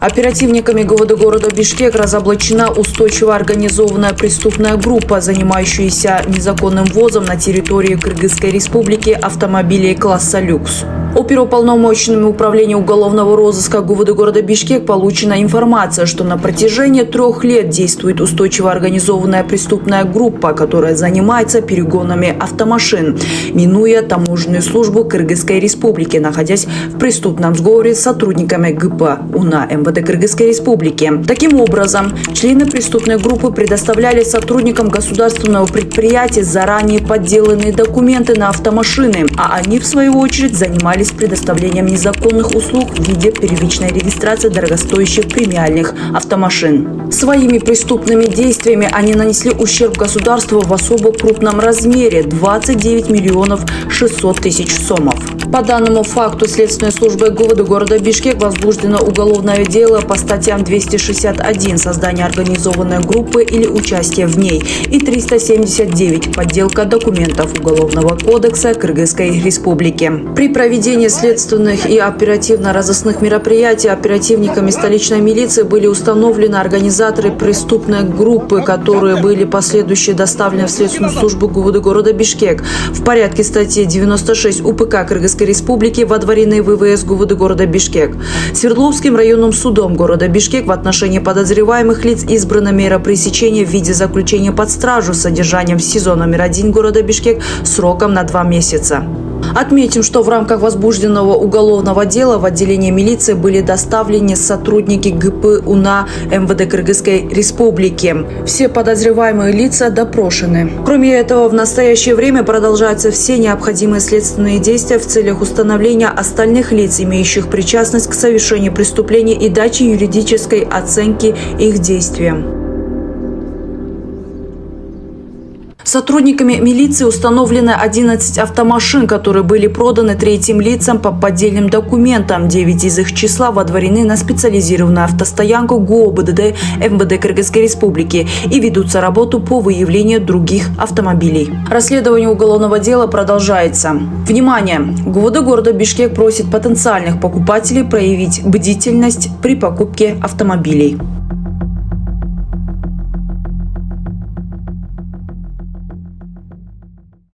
Оперативниками ГУВД города Бишкек разоблачена устойчиво организованная преступная группа, занимающаяся незаконным ввозом на территории Кыргызской республики автомобилей класса люкс. Оперуполномоченными управления уголовного розыска ГУВД города Бишкек получена информация, что на протяжении 3 лет действует устойчиво организованная преступная группа, которая занимается перегонами автомашин, минуя таможенную службу Кыргызской республики, находясь в преступном сговоре с сотрудниками ГП УНА МВД Кыргызской республики. Таким образом, члены преступной группы предоставляли сотрудникам государственного предприятия заранее подделанные документы на автомашины, а они, в свою очередь, занимались предоставлением незаконных услуг в виде первичной регистрации дорогостоящих премиальных автомашин. Своими преступными действиями они нанесли ущерб государству в особо крупном размере – 29 миллионов 600 тысяч сомов. По данному факту Следственной службой ГУВД города Бишкек возбуждено уголовное дело по статьям 261 «Создание организованной группы или участие в ней» и 379 «Подделка документов Уголовного кодекса Кыргызской республики». При проведении следственных и оперативно-розыскных мероприятий оперативниками столичной милиции были установлены организаторы преступной группы, которые были последующие доставлены в Следственную службу ГУВД города Бишкек в порядке статьи 96 УПК Кыргызской республики водворены ВВС ГУВД города Бишкек. Свердловским районным судом города Бишкек в отношении подозреваемых лиц избрана мера пресечения в виде заключения под стражу с содержанием в СИЗО номер 1 города Бишкек сроком на 2 месяца. Отметим, что в рамках возбужденного уголовного дела в отделение милиции были доставлены сотрудники ГП УНА МВД Кыргызской республики. Все подозреваемые лица допрошены. Кроме этого, в настоящее время продолжаются все необходимые следственные действия в целях установления остальных лиц, имеющих причастность к совершению преступлений, и дачи юридической оценки их действиям. Сотрудниками милиции установлены 11 автомашин, которые были проданы третьим лицам по поддельным документам. 9 из их числа водворены на специализированную автостоянку ГУОБДД МВД Кыргызской республики и ведутся работу по выявлению других автомобилей. Расследование уголовного дела продолжается. Внимание! ГУВД города Бишкек просит потенциальных покупателей проявить бдительность при покупке автомобилей.